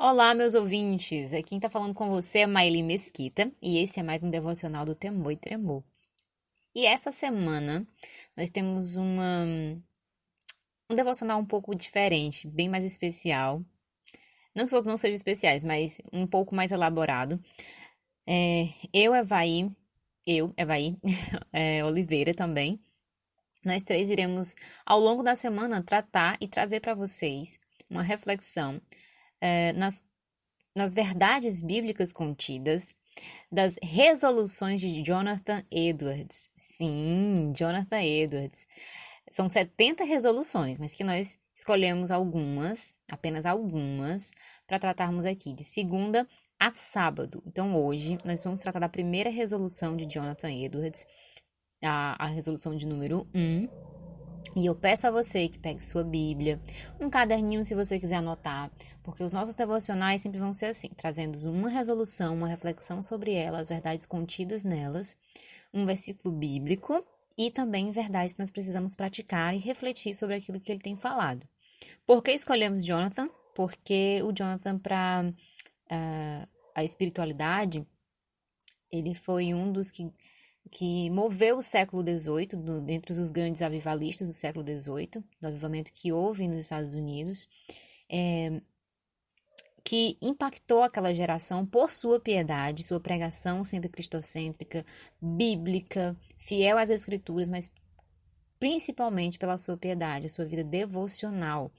Olá, meus ouvintes! Aqui quem está falando com você é Maíli Mesquita e esse é mais um devocional do Temor e Tremor. E essa semana nós temos um devocional um pouco diferente, bem mais especial. Não que os outros não sejam especiais, mas um pouco mais elaborado. Evaí, Oliveira também. Nós três iremos, ao longo da semana, tratar e trazer para vocês uma reflexão nas verdades bíblicas contidas das resoluções de Jonathan Edwards. Sim, Jonathan Edwards. São 70 resoluções, mas que nós escolhemos apenas algumas, para tratarmos aqui de segunda a sábado. Então, hoje, nós vamos tratar da primeira resolução de Jonathan Edwards, a resolução de número 1. E eu peço a você que pegue sua Bíblia, um caderninho se você quiser anotar, porque os nossos devocionais sempre vão ser assim, trazendo uma resolução, uma reflexão sobre ela, as verdades contidas nelas, um versículo bíblico e também verdades que nós precisamos praticar e refletir sobre aquilo que ele tem falado. Por que escolhemos Jonathan? Porque o Jonathan, para a espiritualidade, ele foi um dos que moveu o século XVIII, dentre os grandes avivalistas do século XVIII, do avivamento que houve nos Estados Unidos, que impactou aquela geração por sua piedade, sua pregação sempre cristocêntrica, bíblica, fiel às Escrituras, mas principalmente pela sua piedade, a sua vida devocional.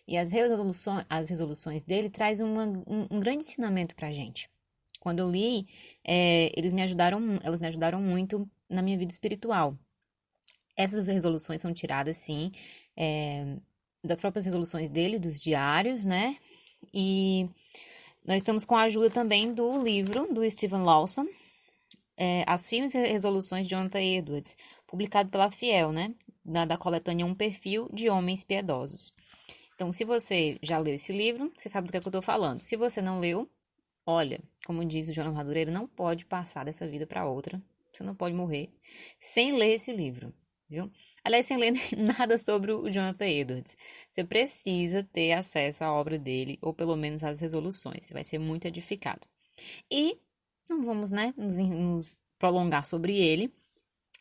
E as resoluções dele trazem um grande ensinamento para a gente. Quando eu li, elas me ajudaram muito na minha vida espiritual. Essas resoluções são tiradas, sim, das próprias resoluções dele, dos diários, né? E nós estamos com a ajuda também do livro do Steven Lawson, As Firmes Resoluções de Jonathan Edwards, publicado pela Fiel, né? Da coletânea Um Perfil de Homens Piedosos. Então, se você já leu esse livro, você sabe do que é que eu estou falando. Se você não leu, olha, como diz o João Madureira, não pode passar dessa vida para outra. Você não pode morrer sem ler esse livro, viu? Aliás, sem ler nada sobre o Jonathan Edwards. Você precisa ter acesso à obra dele, ou pelo menos às resoluções. Você vai ser muito edificado. E não vamos, né, nos prolongar sobre ele.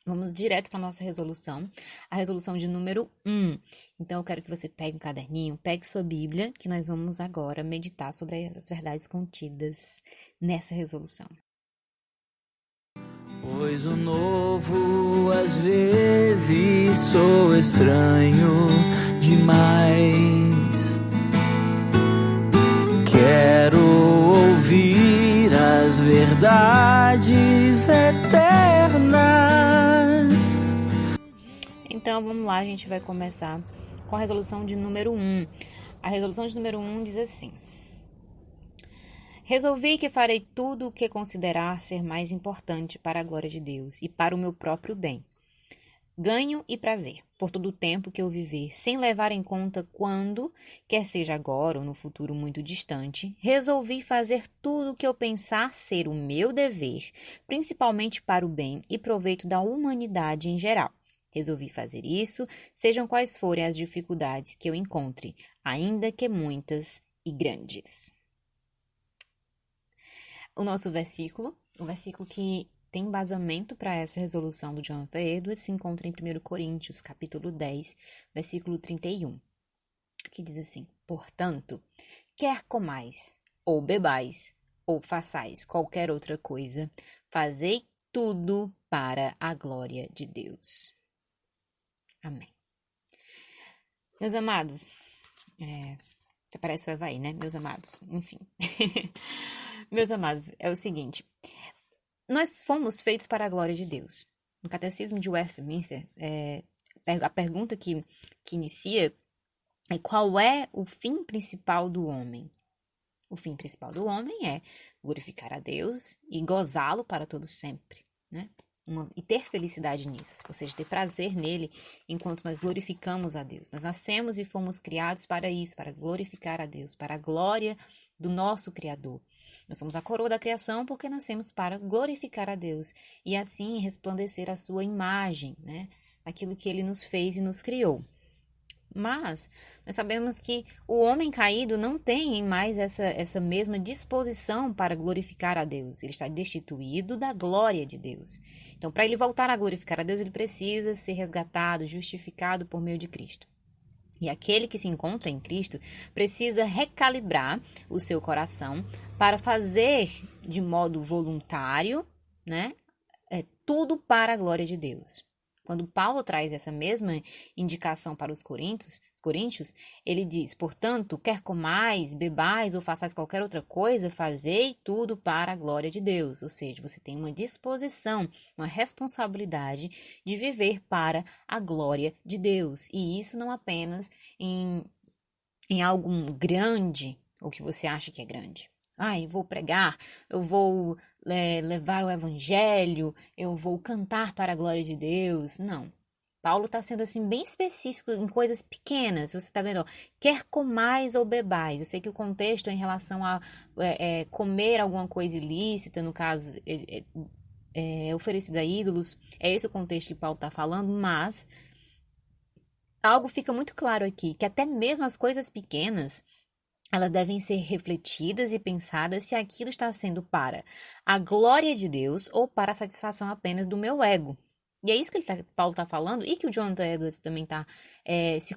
Vamos direto para a nossa resolução, a resolução de número 1. Então, eu quero que você pegue um caderninho, pegue sua Bíblia, que nós vamos agora meditar sobre as verdades contidas nessa resolução. Pois o novo às vezes sou estranho demais. Quero ouvir as verdades eternas. Então, vamos lá, a gente vai começar com a resolução de número 1. A resolução de número 1 diz assim: resolvi que farei tudo o que considerar ser mais importante para a glória de Deus e para o meu próprio bem. Ganho e prazer por todo o tempo que eu viver, sem levar em conta quando, quer seja agora ou no futuro muito distante, resolvi fazer tudo o que eu pensar ser o meu dever, principalmente para o bem e proveito da humanidade em geral. Resolvi fazer isso, sejam quais forem as dificuldades que eu encontre, ainda que muitas e grandes. O nosso versículo, o versículo que tem embasamento para essa resolução do Jonathan Edwards, se encontra em 1 Coríntios, capítulo 10, versículo 31, que diz assim: portanto, quer comais, ou bebais, ou façais qualquer outra coisa, fazei tudo para a glória de Deus. Amém. Meus amados, até parece o Evaí, né? Meus amados, enfim. Meus amados, é o seguinte: nós fomos feitos para a glória de Deus. No Catecismo de Westminster, a pergunta que inicia é: qual é o fim principal do homem? O fim principal do homem é glorificar a Deus e gozá-lo para todo sempre, né? E ter felicidade nisso, ou seja, ter prazer nele enquanto nós glorificamos a Deus. Nós nascemos e fomos criados para isso, para glorificar a Deus, para a glória do nosso Criador. Nós somos a coroa da criação porque nascemos para glorificar a Deus e assim resplandecer a sua imagem, né? Aquilo que ele nos fez e nos criou. Mas nós sabemos que o homem caído não tem mais essa mesma disposição para glorificar a Deus. Ele está destituído da glória de Deus. Então, para ele voltar a glorificar a Deus, ele precisa ser resgatado, justificado por meio de Cristo. E aquele que se encontra em Cristo precisa recalibrar o seu coração para fazer de modo voluntário, né, tudo para a glória de Deus. Quando Paulo traz essa mesma indicação para os coríntios, ele diz, portanto, quer comais, bebais ou façais qualquer outra coisa, fazei tudo para a glória de Deus. Ou seja, você tem uma disposição, uma responsabilidade de viver para a glória de Deus. E isso não apenas em algo grande, ou que você acha que é grande. Eu vou pregar, eu vou levar o evangelho, eu vou cantar para a glória de Deus. Não. Paulo está sendo assim bem específico em coisas pequenas. Você está vendo, quer comais ou bebais. Eu sei que o contexto é em relação a comer alguma coisa ilícita, no caso, oferecida a ídolos. É esse o contexto que Paulo está falando, mas algo fica muito claro aqui, que até mesmo as coisas pequenas, elas devem ser refletidas e pensadas se aquilo está sendo para a glória de Deus ou para a satisfação apenas do meu ego. E é isso que Paulo está falando e que o Jonathan Edwards também está se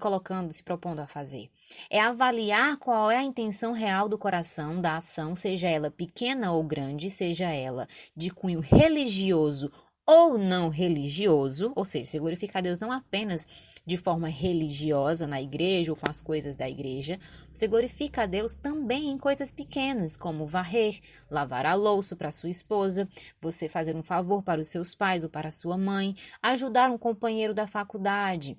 propondo a fazer. É avaliar qual é a intenção real do coração da ação, seja ela pequena ou grande, seja ela de cunho religioso ou não religioso, ou seja, se glorificar a Deus não apenas de forma religiosa na igreja ou com as coisas da igreja, você glorifica a Deus também em coisas pequenas, como varrer, lavar a louça para sua esposa, você fazer um favor para os seus pais ou para sua mãe, ajudar um companheiro da faculdade.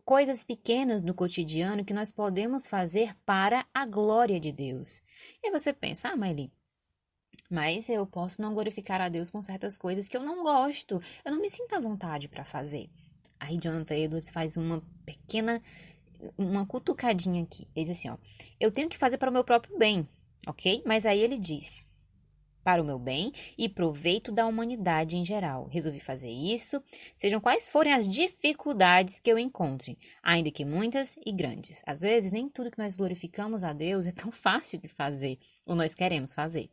Coisas pequenas no cotidiano que nós podemos fazer para a glória de Deus. E aí você pensa, Maeli, mas eu posso não glorificar a Deus com certas coisas que eu não gosto, eu não me sinto à vontade para fazer. Aí Jonathan Edwards faz uma cutucadinha aqui. Ele diz assim, eu tenho que fazer para o meu próprio bem, ok? Mas aí ele diz, para o meu bem e proveito da humanidade em geral. Resolvi fazer isso, sejam quais forem as dificuldades que eu encontre, ainda que muitas e grandes. Às vezes, nem tudo que nós glorificamos a Deus é tão fácil de fazer, ou nós queremos fazer.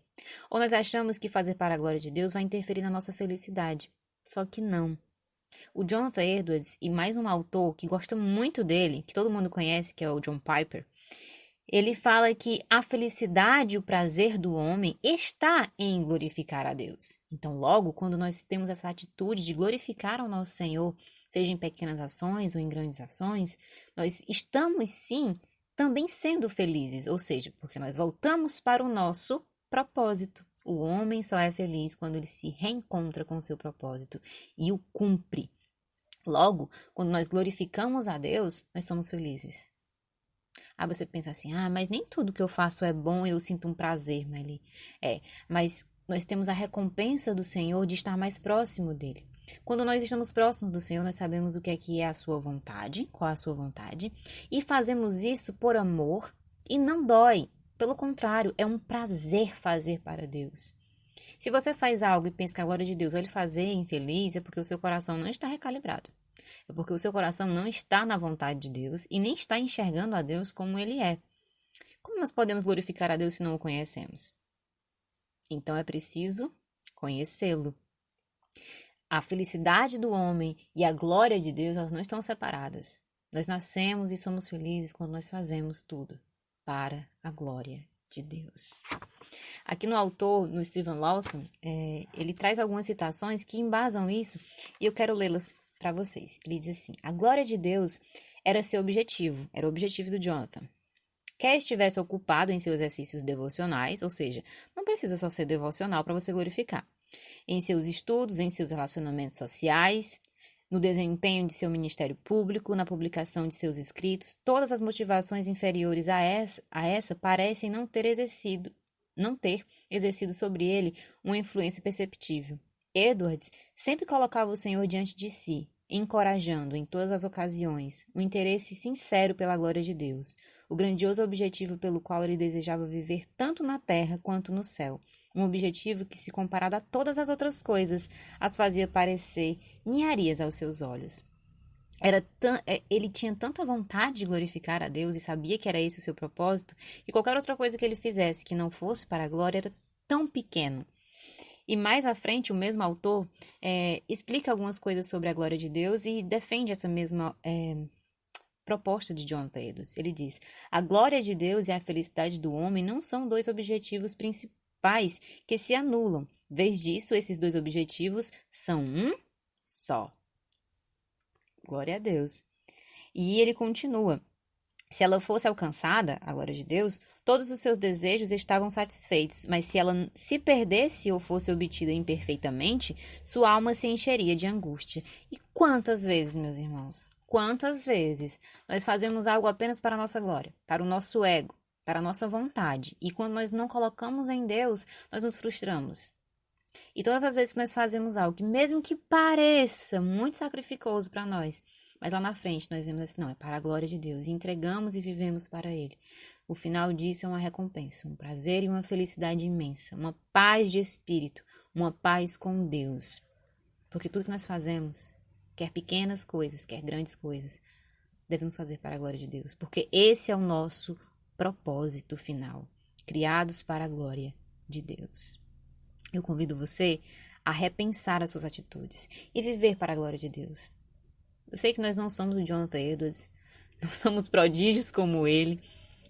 Ou nós achamos que fazer para a glória de Deus vai interferir na nossa felicidade. Só que não. O Jonathan Edwards e mais um autor que gosta muito dele, que todo mundo conhece, que é o John Piper, ele fala que a felicidade e o prazer do homem está em glorificar a Deus. Então, logo, quando nós temos essa atitude de glorificar ao nosso Senhor, seja em pequenas ações ou em grandes ações, nós estamos, sim, também sendo felizes, ou seja, porque nós voltamos para o nosso propósito. O homem só é feliz quando ele se reencontra com o seu propósito e o cumpre. Logo, quando nós glorificamos a Deus, nós somos felizes. Você pensa assim, mas nem tudo que eu faço é bom e eu sinto um prazer, Maeli. Mas nós temos a recompensa do Senhor de estar mais próximo dele. Quando nós estamos próximos do Senhor, nós sabemos o que é a sua vontade, qual é a sua vontade, e fazemos isso por amor e não dói. Pelo contrário, é um prazer fazer para Deus. Se você faz algo e pensa que a glória de Deus vai lhe fazer infeliz, é porque o seu coração não está recalibrado. É porque o seu coração não está na vontade de Deus e nem está enxergando a Deus como Ele é. Como nós podemos glorificar a Deus se não o conhecemos? Então é preciso conhecê-lo. A felicidade do homem e a glória de Deus, elas não estão separadas. Nós nascemos e somos felizes quando nós fazemos tudo para a glória de Deus. Aqui no autor, no Steven Lawson, ele traz algumas citações que embasam isso e eu quero lê-las para vocês. Ele diz assim, a glória de Deus era seu objetivo, era o objetivo do Jonathan. Quer estivesse ocupado em seus exercícios devocionais, ou seja, não precisa só ser devocional para você glorificar, em seus estudos, em seus relacionamentos sociais, no desempenho de seu ministério público, na publicação de seus escritos, todas as motivações inferiores a essa parecem não ter exercido sobre ele uma influência perceptível. Edwards sempre colocava o Senhor diante de si, encorajando em todas as ocasiões o interesse sincero pela glória de Deus, o grandioso objetivo pelo qual ele desejava viver tanto na terra quanto no céu. Um objetivo que, se comparado a todas as outras coisas, as fazia parecer ninharias aos seus olhos. Ele tinha tanta vontade de glorificar a Deus e sabia que era esse o seu propósito, e qualquer outra coisa que ele fizesse que não fosse para a glória era tão pequeno. E mais à frente, o mesmo autor explica algumas coisas sobre a glória de Deus e defende essa mesma proposta de Jonathan Edwards. Ele diz: a glória de Deus e a felicidade do homem não são dois objetivos principais que se anulam. Em vez disso, esses dois objetivos são um só. Glória a Deus. E ele continua: se ela fosse alcançada, a glória de Deus, todos os seus desejos estavam satisfeitos, mas se ela se perdesse ou fosse obtida imperfeitamente, sua alma se encheria de angústia. E quantas vezes, meus irmãos, quantas vezes nós fazemos algo apenas para a nossa glória, para o nosso ego, para a nossa vontade, e quando nós não colocamos em Deus, nós nos frustramos. E todas as vezes que nós fazemos algo que, mesmo que pareça muito sacrificoso para nós, mas lá na frente nós vemos assim, não, é para a glória de Deus, e entregamos e vivemos para Ele. O final disso é uma recompensa, um prazer e uma felicidade imensa, uma paz de espírito, uma paz com Deus. Porque tudo que nós fazemos, quer pequenas coisas, quer grandes coisas, devemos fazer para a glória de Deus, porque esse é o nosso propósito final, criados para a glória de Deus. Eu convido você a repensar as suas atitudes e viver para a glória de Deus. Eu sei que nós não somos o Jonathan Edwards, não somos prodígios como ele,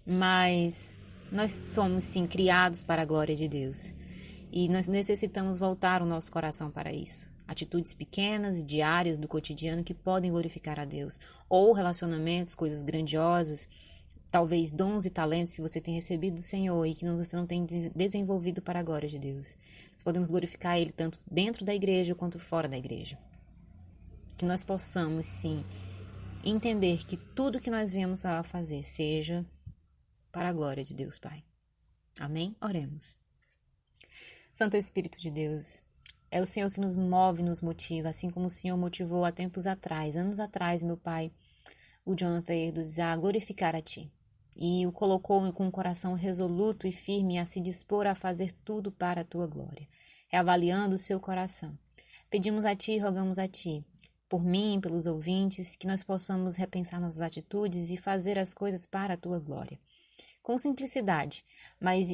mas nós somos sim criados para a glória de Deus. E nós necessitamos voltar o nosso coração para isso. Atitudes pequenas e diárias do cotidiano que podem glorificar a Deus. Ou relacionamentos, coisas grandiosas, talvez dons e talentos que você tem recebido do Senhor e que você não tem desenvolvido para a glória de Deus. Nós podemos glorificar Ele tanto dentro da igreja quanto fora da igreja. Que nós possamos, sim, entender que tudo que nós viemos a fazer seja para a glória de Deus, Pai. Amém? Oremos. Santo Espírito de Deus, é o Senhor que nos move e nos motiva, assim como o Senhor motivou há tempos atrás, anos atrás, meu Pai, o Jonathan Edwards a glorificar a Ti. E o colocou com um coração resoluto e firme a se dispor a fazer tudo para a Tua glória, reavaliando o seu coração. Pedimos a Ti e rogamos a Ti, por mim, pelos ouvintes, que nós possamos repensar nossas atitudes e fazer as coisas para a Tua glória. Com simplicidade, mas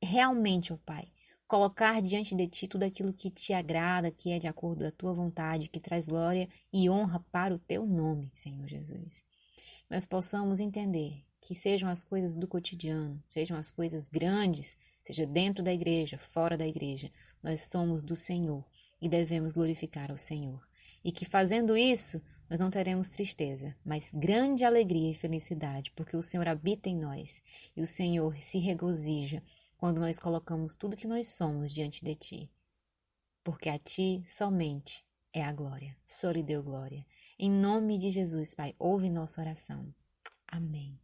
realmente, ó Pai, colocar diante de Ti tudo aquilo que Te agrada, que é de acordo com a Tua vontade, que traz glória e honra para o Teu nome, Senhor Jesus. Nós possamos entender que sejam as coisas do cotidiano, sejam as coisas grandes, seja dentro da igreja, fora da igreja, nós somos do Senhor e devemos glorificar ao Senhor. E que fazendo isso, nós não teremos tristeza, mas grande alegria e felicidade, porque o Senhor habita em nós e o Senhor se regozija quando nós colocamos tudo que nós somos diante de Ti. Porque a Ti somente é a glória. Só lhe deu glória. Em nome de Jesus, Pai, ouve nossa oração. Amém.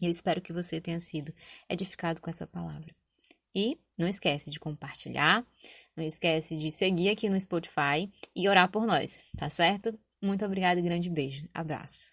Eu espero que você tenha sido edificado com essa palavra. E não esquece de compartilhar, não esquece de seguir aqui no Spotify e orar por nós, tá certo? Muito obrigada e grande beijo. Abraço.